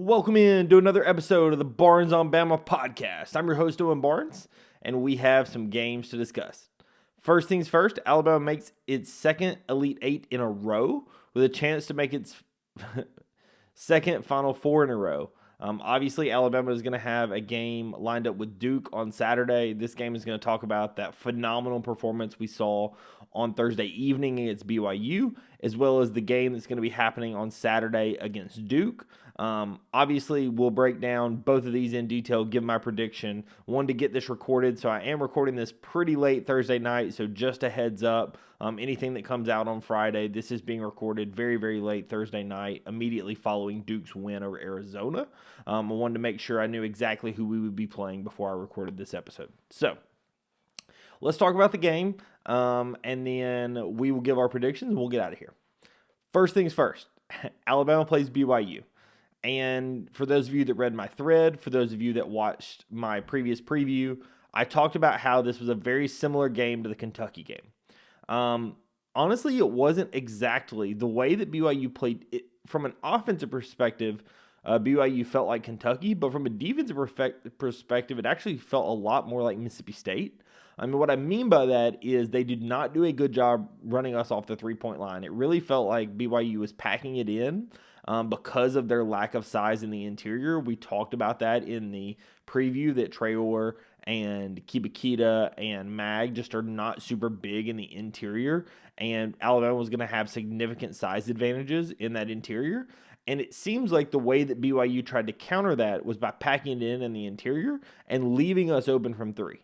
Welcome in to another episode of the Barnes on Bama podcast. I'm your host, Owen Barnes, and we have some games to discuss. First things first, Alabama makes its second Elite Eight in a row with a chance to make its second Final Four in a row. Obviously, Alabama is going to have a game lined up with Duke on Saturday. This game is going to talk about that phenomenal performance we saw on Thursday evening against BYU, as well as the game that's going to be happening on Saturday against Duke. Obviously, we'll break down both of these in detail, give my prediction. Wanted to get this recorded, so I am recording this pretty late Thursday night, so just a heads up. Anything that comes out on Friday, this is being recorded very, very late Thursday night, immediately following Duke's win over Arizona. I wanted to make sure I knew exactly who we would be playing before I recorded this episode. So, let's talk about the game, and then we will give our predictions, and we'll get out of here. First things first, Alabama plays BYU. And for those of you that read my thread, for those of you that watched my previous preview, I talked about how this was a very similar game to the Kentucky game. Honestly, it wasn't exactly the way that BYU played it. From an offensive perspective, BYU felt like Kentucky, but from a defensive perspective, it actually felt a lot more like Mississippi State. I mean, what I mean by that is they did not do a good job running us off the three-point line. It really felt like BYU was packing it in because of their lack of size in the interior. We talked about that in the preview that Traore and Kibakita and Mag just are not super big in the interior, and Alabama was going to have significant size advantages in that interior. And it seems like the way that BYU tried to counter that was by packing it in the interior and leaving us open from three.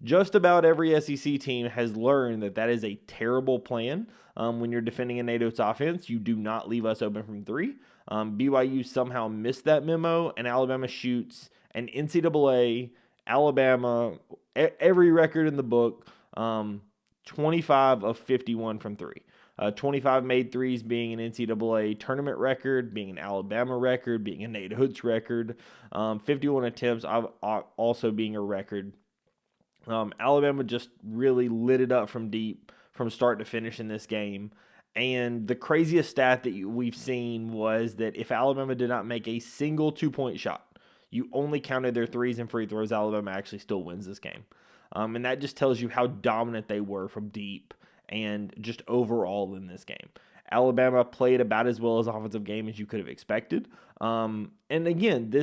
Just about every SEC team has learned that that is a terrible plan. When you're defending a NATO's offense, you do not leave us open from three. BYU somehow missed that memo, and Alabama shoots an NCAA, Alabama, every record in the book, 25 of 51 from three. 25 made threes being an NCAA tournament record, being an Alabama record, being a Nate Hood's record. 51 attempts also being a record. Alabama just really lit it up from deep from start to finish in this game. And the craziest stat that we've seen was that if Alabama did not make a single two-point shot, you only counted their threes and free throws, Alabama actually still wins this game. And that just tells you how dominant they were from deep and just overall in this game. Alabama played about as well as offensive game as you could have expected. And again,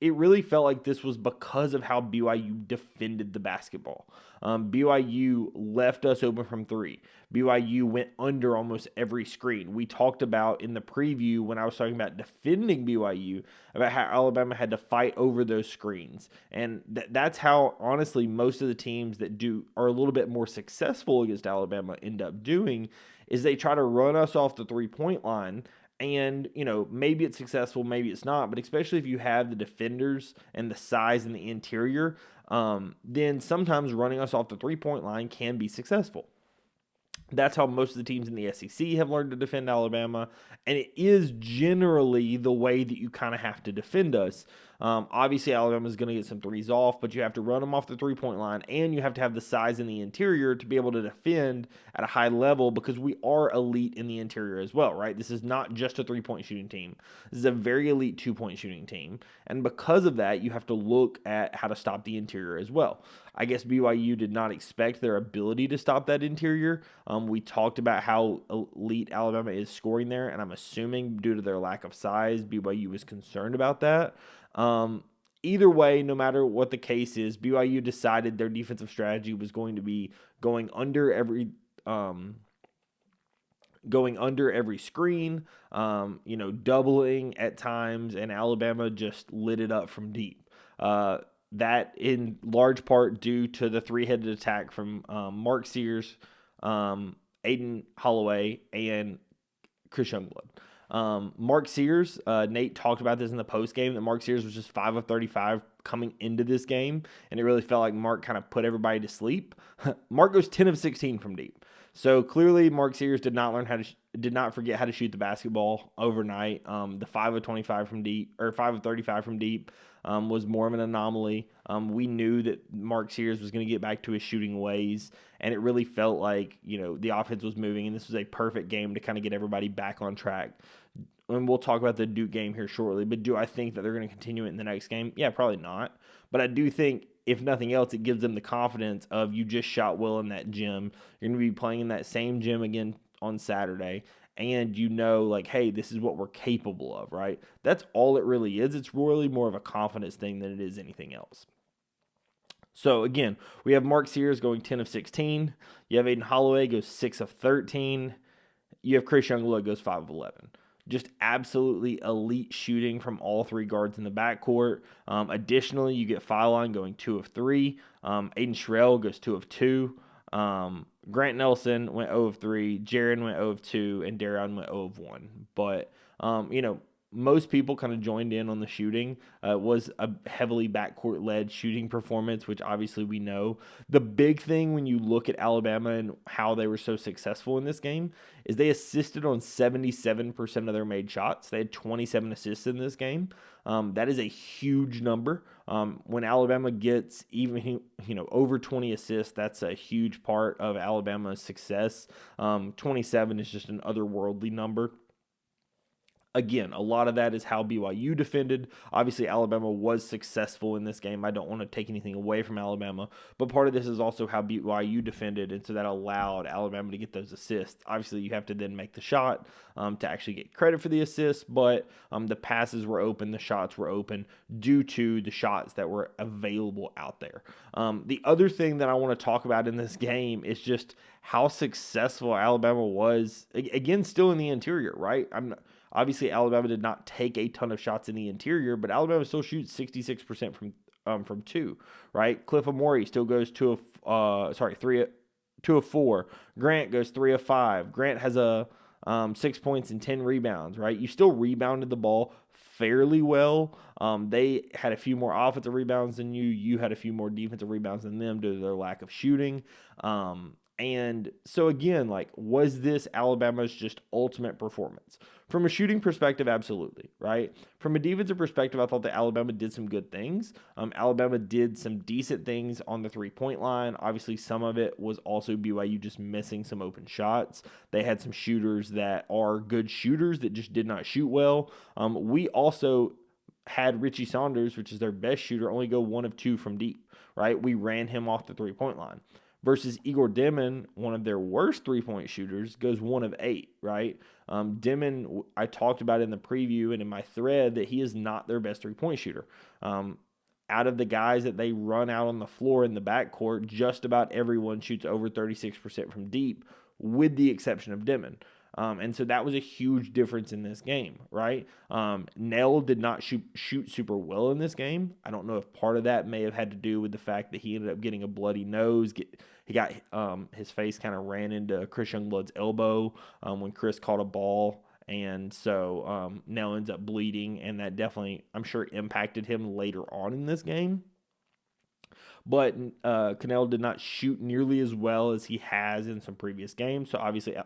it really felt like this was because of how BYU defended the basketball. BYU left us open from three. BYU went under almost every screen. We talked about in the preview when I was talking about defending BYU about how Alabama had to fight over those screens. And that's how, honestly, most of the teams that are a little bit more successful against Alabama end up doing is they try to run us off the three-point line. And, maybe it's successful, maybe it's not. But especially if you have the defenders and the size in the interior, then sometimes running us off the three-point line can be successful. That's how most of the teams in the SEC have learned to defend Alabama. And it is generally the way that you kind of have to defend us. Obviously, Alabama is going to get some threes off, but you have to run them off the three-point line, and you have to have the size in the interior to be able to defend at a high level because we are elite in the interior as well, right? This is not just a three-point shooting team. This is a very elite two-point shooting team, and because of that, you have to look at how to stop the interior as well. I guess BYU did not expect their ability to stop that interior. We talked about how elite Alabama is scoring there, and I'm assuming due to their lack of size, BYU was concerned about that. Either way, no matter what the case is, BYU decided their defensive strategy was going to be going under every screen, doubling at times, and Alabama just lit it up from deep. That in large part due to the three-headed attack from Mark Sears, Aiden Holloway, and Chris Youngblood. Mark Sears, Nate talked about this in the post game, that Mark Sears was just 5 of 35 coming into this game, and it really felt like Mark kind of put everybody to sleep. Mark goes 10 of 16 from deep. So clearly Mark Sears did not forget how to shoot the basketball overnight. The 5 of 25 from deep, or 5 of 35 from deep, was more of an anomaly. We knew that Mark Sears was going to get back to his shooting ways, and it really felt like, the offense was moving, and this was a perfect game to kind of get everybody back on track. and we'll talk about the Duke game here shortly, but do I think that they're going to continue it in the next game? Yeah, probably not. But I do think, if nothing else, it gives them the confidence of you just shot well in that gym. You're going to be playing in that same gym again on Saturday, and like, hey, this is what we're capable of, right? That's all it really is. It's really more of a confidence thing than it is anything else. So again, we have Mark Sears going 10 of 16. You have Aiden Holloway goes 6 of 13. You have Chris Youngblood goes 5 of 11. Just absolutely elite shooting from all three guards in the backcourt. Additionally, you get Phylon going 2 of 3. Aiden Sherrill goes 2 of 2. Grant Nelson went 0 of 3. Jaron went 0 of 2. And Darion went 0 of 1. But, most people kind of joined in on the shooting. It was a heavily backcourt-led shooting performance, which obviously we know. The big thing when you look at Alabama and how they were so successful in this game is they assisted on 77% of their made shots. They had 27 assists in this game. That is a huge number. When Alabama gets even, over 20 assists, that's a huge part of Alabama's success. 27 is just an otherworldly number. Again, a lot of that is how BYU defended. Obviously, Alabama was successful in this game. I don't want to take anything away from Alabama, but part of this is also how BYU defended, and so that allowed Alabama to get those assists. Obviously, you have to then make the shot to actually get credit for the assist, but the passes were open, the shots were open due to the shots that were available out there. The other thing that I want to talk about in this game is just how successful Alabama was, again, still in the interior, right? Obviously, Alabama did not take a ton of shots in the interior, but Alabama still shoots 66% from 2, right? Cliff Amore still goes 2 of 4. Grant goes 3 of 5. Grant has 6 points and 10 rebounds, right? You still rebounded the ball fairly well. They had a few more offensive rebounds than you. You had a few more defensive rebounds than them due to their lack of shooting. And so again, was this Alabama's just ultimate performance? From a shooting perspective, absolutely, right? From a defensive perspective, I thought that Alabama did some good things. Alabama did some decent things on the three-point line. Obviously, some of it was also BYU just missing some open shots. They had some shooters that are good shooters that just did not shoot well. We also had Richie Saunders, which is their best shooter, only go 1 of 2 from deep, right? We ran him off the three-point line. Versus Igor Dimon, one of their worst three-point shooters, goes 1 of 8, right? Dimon, I talked about in the preview and in my thread that he is not their best three-point shooter. Out of the guys that they run out on the floor in the backcourt, just about everyone shoots over 36% from deep, with the exception of Dimon. And so that was a huge difference in this game, right? Nell did not shoot super well in this game. I don't know if part of that may have had to do with the fact that he ended up getting a bloody nose. He got his face kind of ran into Chris Youngblood's elbow when Chris caught a ball. And so Nell ends up bleeding, and that definitely, I'm sure, impacted him later on in this game. But Cannell did not shoot nearly as well as he has in some previous games. So obviously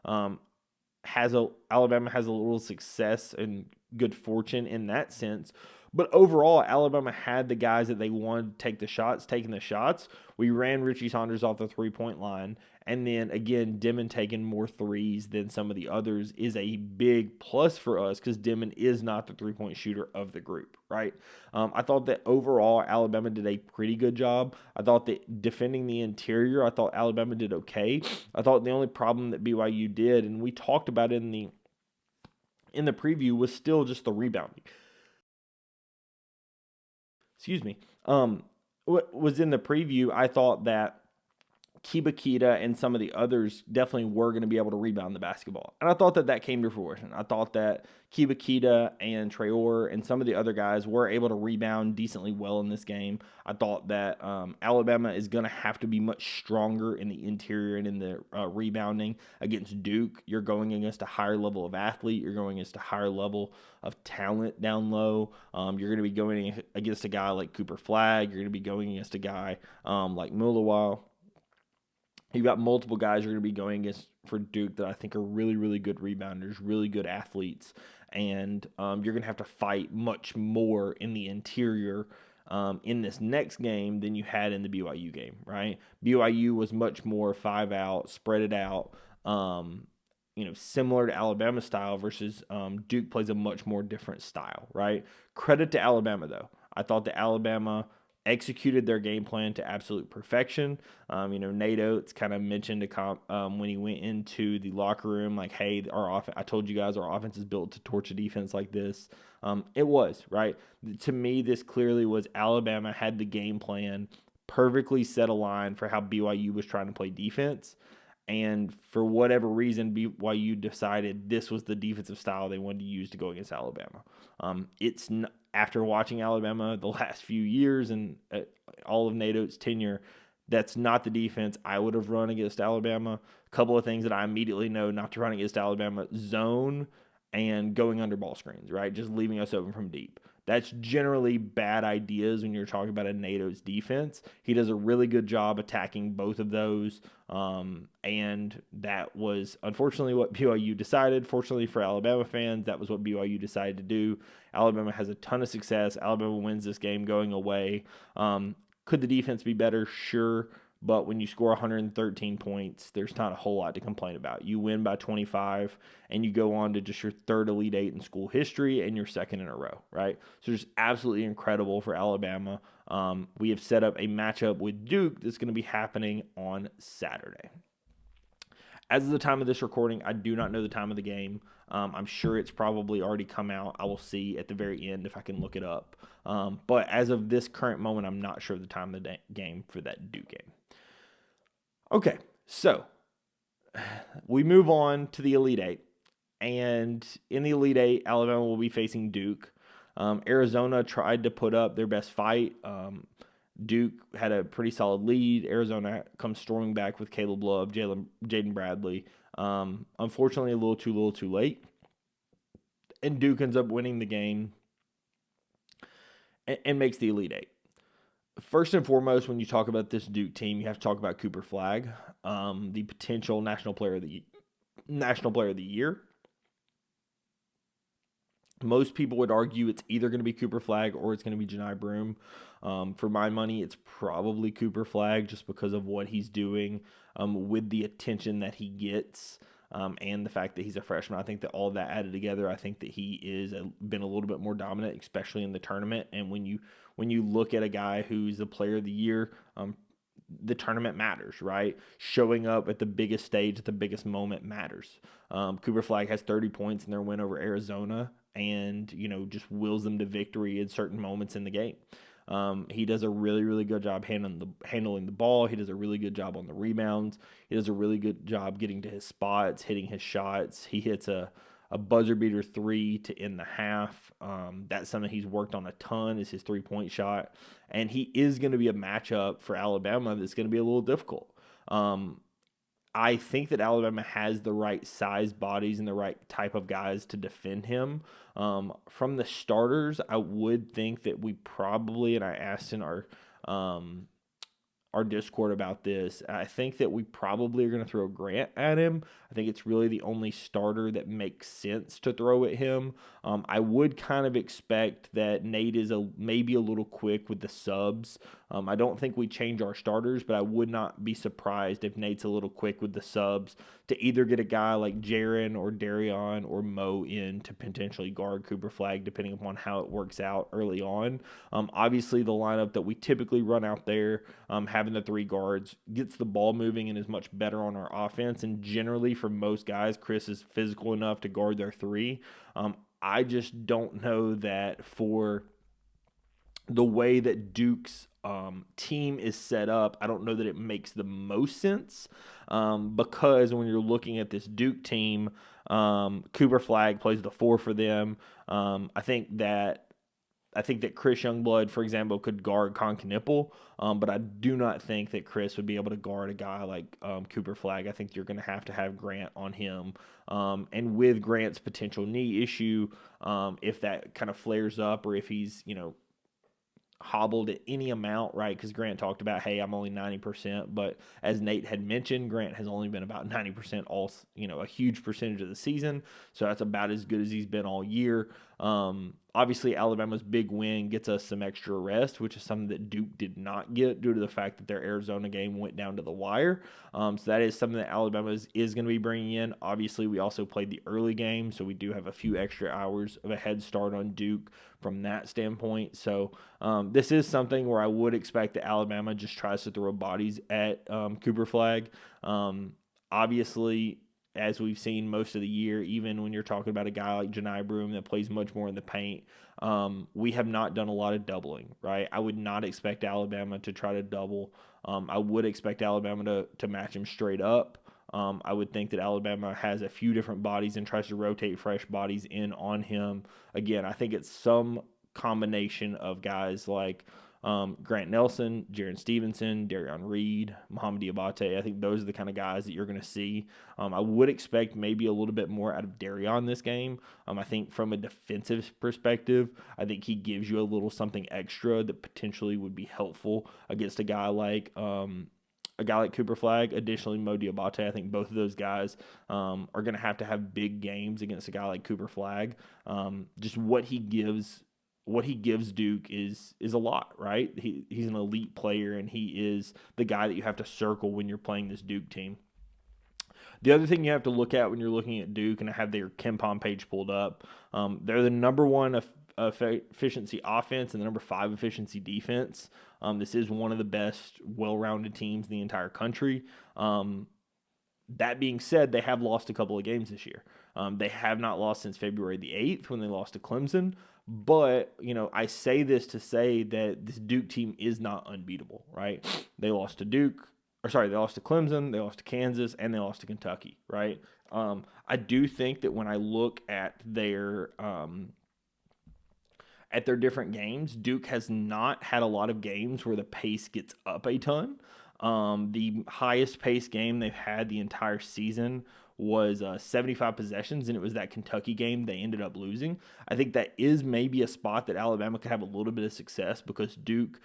Alabama has a little success and good fortune in that sense. But overall, Alabama had the guys that they wanted to take the shots, taking the shots. We ran Richie Saunders off the three-point line. And then, again, Dimon taking more threes than some of the others is a big plus for us because Dimon is not the three-point shooter of the group, right? I thought that overall, Alabama did a pretty good job. I thought that defending the interior, I thought Alabama did okay. I thought the only problem that BYU did, and we talked about it in the preview, was still just the rebounding. Excuse me. What was in the preview, I thought that Kiba Kita and some of the others definitely were going to be able to rebound the basketball. And I thought that came to fruition. I thought that Kiba Kita and Traore and some of the other guys were able to rebound decently well in this game. I thought that Alabama is going to have to be much stronger in the interior and in the rebounding against Duke. You're going against a higher level of athlete. You're going against a higher level of talent down low. You're going to be going against a guy like Cooper Flagg. You're going to be going against a guy like Mulawal. You've got multiple guys you're going to be going against for Duke that I think are really, really good rebounders, really good athletes, and you're going to have to fight much more in the interior in this next game than you had in the BYU game, right? BYU was much more 5 out, spread it out, similar to Alabama style versus Duke plays a much more different style, right? Credit to Alabama, though. I thought that Alabama executed their game plan to absolute perfection. Nate Oates kind of mentioned when he went into the locker room, like, hey, I told you guys our offense is built to torch a defense like this. It was, right? To me, this clearly was Alabama had the game plan perfectly set a line for how BYU was trying to play defense. And for whatever reason, BYU decided this was the defensive style they wanted to use to go against Alabama. After watching Alabama the last few years and all of Nate Oates' tenure, that's not the defense I would have run against Alabama. A couple of things that I immediately know not to run against Alabama: zone and going under ball screens, right? Just leaving us open from deep. That's generally bad ideas when you're talking about a Nate Oates defense. He does a really good job attacking both of those, and that was unfortunately what BYU decided. Fortunately for Alabama fans, that was what BYU decided to do. Alabama has a ton of success. Alabama wins this game going away. Could the defense be better? Sure. But when you score 113 points, there's not a whole lot to complain about. You win by 25, and you go on to just your third Elite Eight in school history and your second in a row, right? So just absolutely incredible for Alabama. We have set up a matchup with Duke that's going to be happening on Saturday. As of the time of this recording, I do not know the time of the game. I'm sure it's probably already come out. I will see at the very end if I can look it up. But as of this current moment, I'm not sure the time of the game for that Duke game. Okay, so we move on to the Elite Eight. And in the Elite Eight, Alabama will be facing Duke. Arizona tried to put up their best fight. Duke had a pretty solid lead. Arizona comes storming back with Caleb Love, Jaden Bradley. Unfortunately, a little too late. And Duke ends up winning the game and makes the Elite Eight. First and foremost, when you talk about this Duke team, you have to talk about Cooper Flagg, the potential National Player of the Year. Most people would argue it's either going to be Cooper Flagg or it's going to be Johni Broome. For my money, it's probably Cooper Flagg just because of what he's doing with the attention that he gets and the fact that he's a freshman. I think that all of that added together, I think that he is been a little bit more dominant, especially in the tournament. And when you look at a guy who's the Player of the Year, the tournament matters, right? Showing up at the biggest stage at the biggest moment matters. Cooper Flagg has 30 points in their win over Arizona and, just wills them to victory in certain moments in the game. He does a really, really good job handling the ball. He does a really good job on the rebounds. He does a really good job getting to his spots, hitting his shots. He hits a buzzer beater 3 to end the half. That's something he's worked on a ton, is his 3-point shot. And he is going to be a matchup for Alabama that's going to be a little difficult. I think that Alabama has the right size bodies and the right type of guys to defend him. From the starters, I would think that we probably, and I asked in our Discord about this, I think that we probably are going to throw Grant at him. I think it's really the only starter that makes sense to throw at him. I would kind of expect that Nate is maybe a little quick with the subs. I don't think we change our starters, but I would not be surprised if Nate's a little quick with the subs to either get a guy like Jaron or Darion or Mo in to potentially guard Cooper Flagg, depending upon how it works out early on. Obviously, the lineup that we typically run out there, having the 3 guards, gets the ball moving and is much better on our offense. And generally, for most guys, Chris is physical enough to guard their 3. I just don't know that for the way that Duke's team is set up, I don't know that it makes the most sense because when you're looking at this Duke team, Cooper Flagg plays the 4 for them. I think that Chris Youngblood, for example, could guard Con Knipple, but I do not think that Chris would be able to guard a guy like Cooper Flagg. I think you're going to have Grant on him. And with Grant's potential knee issue, if that kind of flares up or if he's, hobbled at any amount, right? Because Grant talked about, hey, I'm only 90%, but as Nate had mentioned, Grant has only been about 90% a huge percentage of the season. So that's about as good as he's been all year. Obviously, Alabama's big win gets us some extra rest, which is something that Duke did not get due to the fact that their Arizona game went down to the wire. So that is something that Alabama is going to be bringing in. Obviously, we also played the early game, so we do have a few extra hours of a head start on Duke from that standpoint. So this is something where I would expect that Alabama just tries to throw bodies at Cooper Flag. Obviously, as we've seen most of the year, even when you're talking about a guy like Janai Broom that plays much more in the paint, we have not done a lot of doubling, right? I would not expect Alabama to try to double. I would expect Alabama to match him straight up. I would think that Alabama has a few different bodies and tries to rotate fresh bodies in on him. Again, I think it's some combination of guys like Grant Nelson, Jaron Stevenson, Darion Reed, Mohamed Diabate. I think those are the kind of guys that you're going to see. I would expect maybe a little bit more out of Darion this game. I think from a defensive perspective, I think he gives you a little something extra that potentially would be helpful against a guy like Cooper Flag. Additionally, Mo Diabate, I think both of those guys are going to have big games against a guy like Cooper Flag. Just what he gives Duke is a lot, right? He's an elite player, and he is the guy that you have to circle when you're playing this Duke team. The other thing you have to look at when you're looking at Duke, and I have their KenPom page pulled up, they're the number one efficiency offense and the number 5 efficiency defense. This is one of the best well-rounded teams in the entire country. That being said, they have lost a couple of games this year. They have not lost since February the 8th when they lost to Clemson. But, I say this to say that this Duke team is not unbeatable, right? They lost to Clemson, they lost to Kansas, and they lost to Kentucky, right? I do think that when I look at their different games, Duke has not had a lot of games where the pace gets up a ton. The highest pace game they've had the entire season was 75 possessions, and it was that Kentucky game they ended up losing. I think that is maybe a spot that Alabama could have a little bit of success because Duke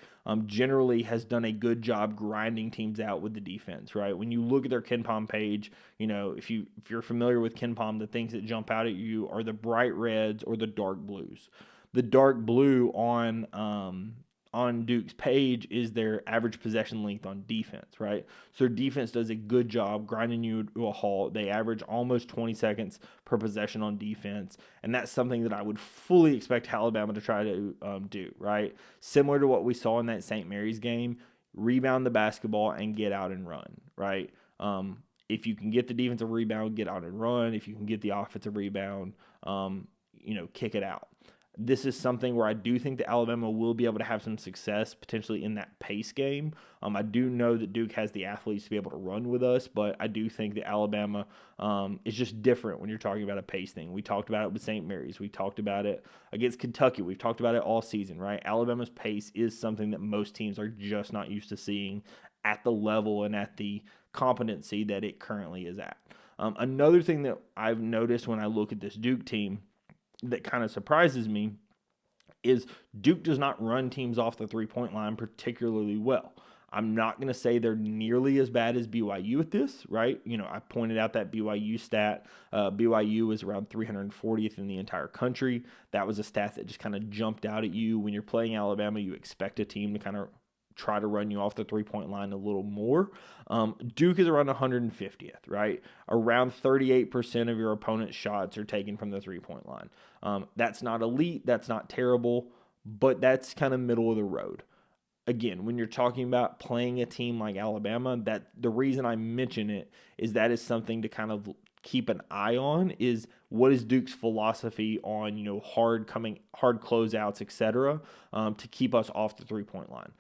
generally has done a good job grinding teams out with the defense, right? When you look at their KenPom page, if you're familiar with KenPom, the things that jump out at you are the bright reds or the dark blues. The dark blue on Duke's page is their average possession length on defense, right? So their defense does a good job grinding you to a halt. They average almost 20 seconds per possession on defense, and that's something that I would fully expect Alabama to try to do, right? Similar to what we saw in that St. Mary's game, rebound the basketball and get out and run, right? If you can get the defensive rebound, get out and run. If you can get the offensive rebound, kick it out. This is something where I do think that Alabama will be able to have some success potentially in that pace game. I do know that Duke has the athletes to be able to run with us, but I do think that Alabama is just different when you're talking about a pace thing. We talked about it with St. Mary's. We talked about it against Kentucky. We've talked about it all season, right? Alabama's pace is something that most teams are just not used to seeing at the level and at the competency that it currently is at. Another thing that I've noticed when I look at this Duke team that kind of surprises me is Duke does not run teams off the three-point line particularly well. I'm not going to say they're nearly as bad as BYU at this, right? I pointed out that BYU stat. BYU was around 340th in the entire country. That was a stat that just kind of jumped out at you. When you're playing Alabama, you expect a team to kind of try to run you off the three-point line a little more. Duke is around 150th, right? Around 38% of your opponent's shots are taken from the three-point line. That's not elite, that's not terrible, but that's kind of middle of the road. Again, when you're talking about playing a team like Alabama, that the reason I mention it is that is something to kind of keep an eye on is what is Duke's philosophy on, hard closeouts, etc., to keep us off the three-point line.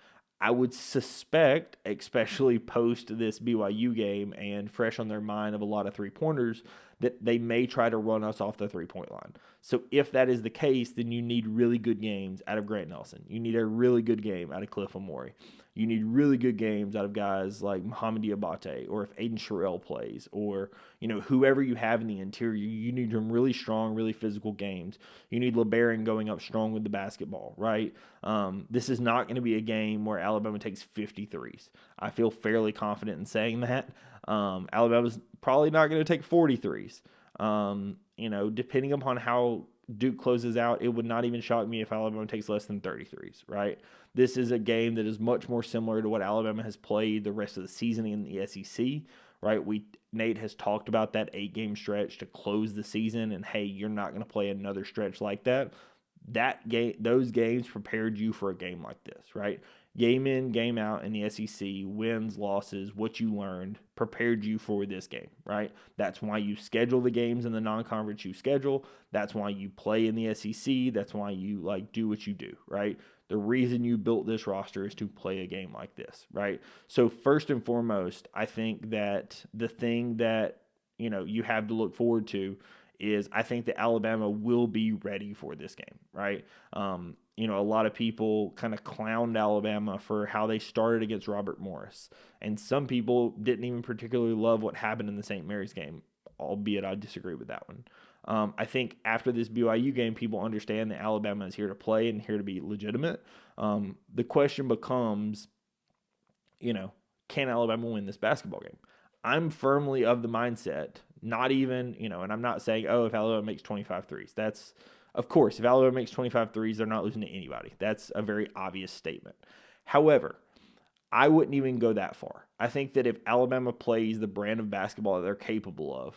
I would suspect, especially post this BYU game and fresh on their mind of a lot of three-pointers, that they may try to run us off the three-point line. So if that is the case, then you need really good games out of Grant Nelson. You need a really good game out of Cliff Amore. You need really good games out of guys like Mohamed Diabate, or if Aiden Sherrill plays, or whoever you have in the interior. You need some really strong, really physical games. You need LeBaron going up strong with the basketball, right? This is not going to be a game where Alabama takes 53s. I feel fairly confident in saying that. Alabama's probably not going to take 43s. Depending upon how Duke closes out, it would not even shock me if Alabama takes less than 33s, right? This is a game that is much more similar to what Alabama has played the rest of the season in the SEC, right? Nate has talked about that 8-game stretch to close the season, and hey, you're not going to play another stretch like that. Those games prepared you for a game like this, right? Game in, game out in the SEC, wins, losses, what you learned prepared you for this game, right? That's why you schedule the games in the non-conference you schedule. That's why you play in the SEC. That's why you do what you do, right? The reason you built this roster is to play a game like this, right? So first and foremost, I think that the thing that you have to look forward to is I think that Alabama will be ready for this game, right? A lot of people kind of clowned Alabama for how they started against Robert Morris. And some people didn't even particularly love what happened in the St. Mary's game, albeit I disagree with that one. I think after this BYU game, people understand that Alabama is here to play and here to be legitimate. The question becomes, can Alabama win this basketball game? I'm firmly of the mindset, not even, and I'm not saying, if Alabama makes 25 threes. That's, of course, if Alabama makes 25 threes, they're not losing to anybody. That's a very obvious statement. However, I wouldn't even go that far. I think that if Alabama plays the brand of basketball that they're capable of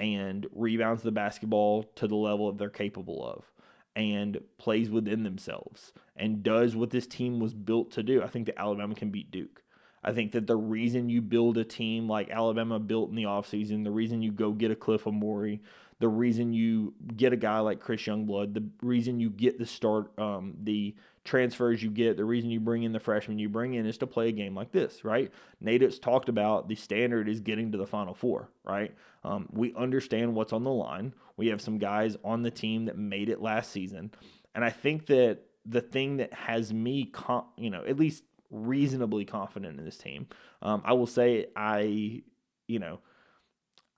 and rebounds the basketball to the level that they're capable of and plays within themselves and does what this team was built to do, I think that Alabama can beat Duke. I think that the reason you build a team like Alabama built in the offseason, the reason you go get a Cliff Amore, the reason you get a guy like Chris Youngblood, the reason you get the transfers you get, the reason you bring in the freshmen you bring in is to play a game like this, right? Nate's talked about the standard is getting to the Final Four, right? We understand what's on the line. We have some guys on the team that made it last season. And I think that the thing that has me, at least reasonably confident in this team. I will say I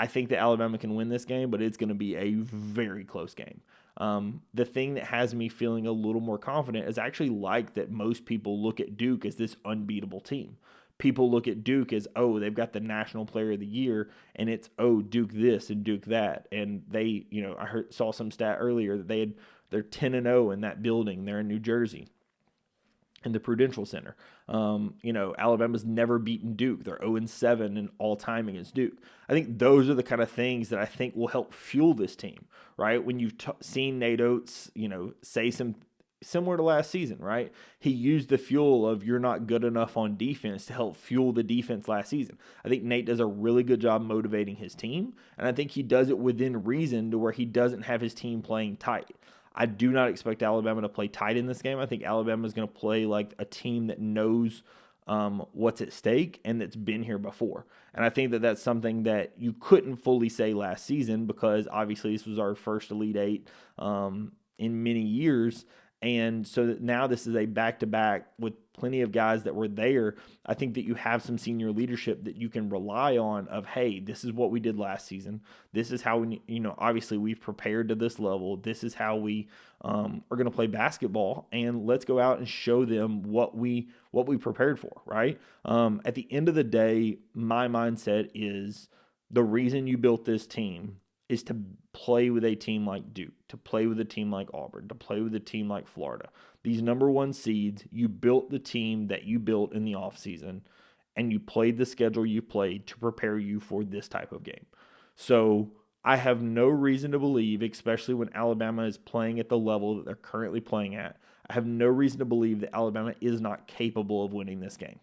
think that Alabama can win this game, but it's going to be a very close game. The thing that has me feeling a little more confident is actually that most people look at Duke as this unbeatable team. People look at Duke as, they've got the National Player of the Year, and it's, Duke this and Duke that. And they, I saw some stat earlier that they're 10-0 in that building. They're in New Jersey, in the Prudential Center. Alabama's never beaten Duke. They're 0-7 in all time against Duke. I think those are the kind of things that I think will help fuel this team, right? When you've seen Nate Oates, say some similar to last season, right? He used the fuel of you're not good enough on defense to help fuel the defense last season. I think Nate does a really good job motivating his team, and I think he does it within reason to where he doesn't have his team playing tight. I do not expect Alabama to play tight in this game. I think Alabama is going to play like a team that knows what's at stake and that's been here before. And I think that that's something that you couldn't fully say last season because obviously this was our first Elite Eight in many years. And so that now this is a back-to-back with plenty of guys that were there. I think that you have some senior leadership that you can rely on of, hey, this is what we did last season. This is how we, obviously we've prepared to this level. This is how we are going to play basketball, and let's go out and show them what we prepared for, right? At the end of the day, my mindset is the reason you built this team is to play with a team like Duke, to play with a team like Auburn, to play with a team like Florida. These number one seeds, you built the team that you built in the offseason, and you played the schedule you played to prepare you for this type of game. So I have no reason to believe, especially when Alabama is playing at the level that they're currently playing at, I have no reason to believe that Alabama is not capable of winning this game.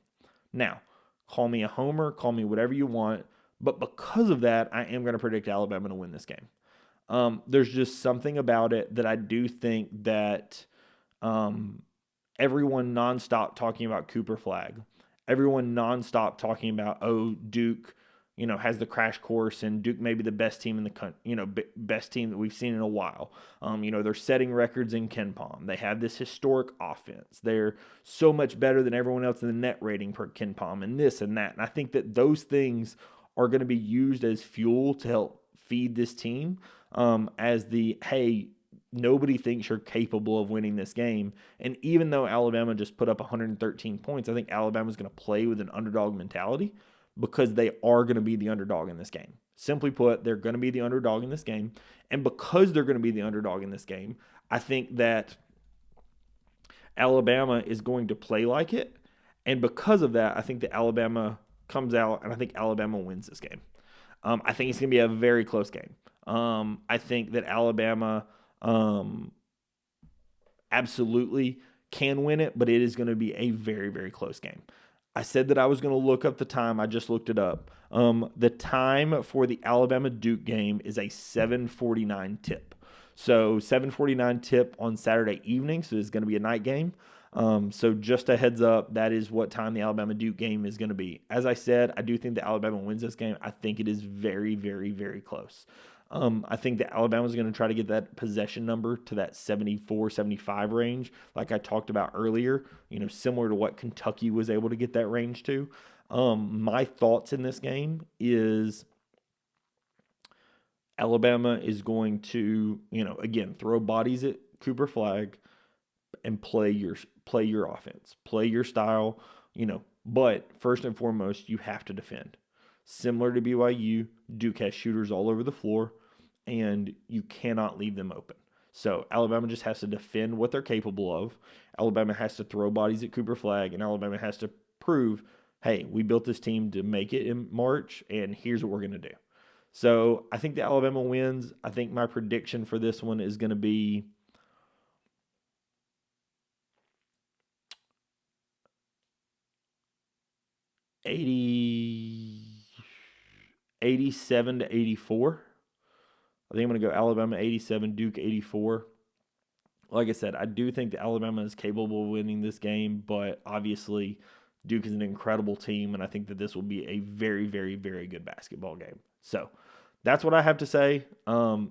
Now, call me a homer, call me whatever you want, but because of that, I am going to predict Alabama to win this game. There's just something about it that I do think that everyone nonstop talking about Cooper Flag, everyone nonstop talking about, Duke, has the crash course and Duke may be the best team in the country, best team that we've seen in a while. They're setting records in KenPom. They have this historic offense. They're so much better than everyone else in the net rating per KenPom and this and that. And I think that those things are going to be used as fuel to help feed this team as hey, nobody thinks you're capable of winning this game. And even though Alabama just put up 113 points, I think Alabama's going to play with an underdog mentality because they are going to be the underdog in this game. Simply put, they're going to be the underdog in this game. And because they're going to be the underdog in this game, I think that Alabama is going to play like it. And because of that, I think that Alabama comes out, and I think Alabama wins this game. I think it's going to be a very close game. I think that Alabama absolutely can win it, but it is going to be a very, very close game. I said that I was going to look up the time. I just looked it up. The time for the Alabama-Duke game is a 7:49 tip. So 7:49 tip on Saturday evening, so it's going to be a night game. So just a heads up, that is what time the Alabama-Duke game is going to be. As I said, I do think that Alabama wins this game. I think it is very, very, very close. I think that Alabama is going to try to get that possession number to that 74, 75 range, like I talked about earlier, similar to what Kentucky was able to get that range to. My thoughts in this game is Alabama is going to, again, throw bodies at Cooper Flag and play your offense, play your style, but first and foremost, you have to defend. Similar to BYU, Duke has shooters all over the floor, and you cannot leave them open. So Alabama just has to defend what they're capable of. Alabama has to throw bodies at Cooper Flag, and Alabama has to prove, hey, we built this team to make it in March, and here's what we're going to do. So I think that Alabama wins. I think my prediction for this one is going to be 87 to 84. I think I'm going to go Alabama 87, Duke 84. Like I said, I do think that Alabama is capable of winning this game, but obviously Duke is an incredible team, and I think that this will be a very, very, very good basketball game. So that's what I have to say. I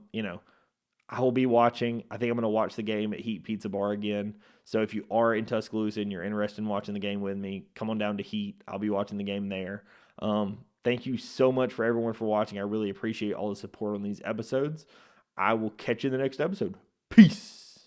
will be watching. I think I'm going to watch the game at Heat Pizza Bar again. So if you are in Tuscaloosa and you're interested in watching the game with me, come on down to Heat. I'll be watching the game there. Thank you so much for everyone for watching. I really appreciate all the support on these episodes. I will catch you in the next episode. Peace.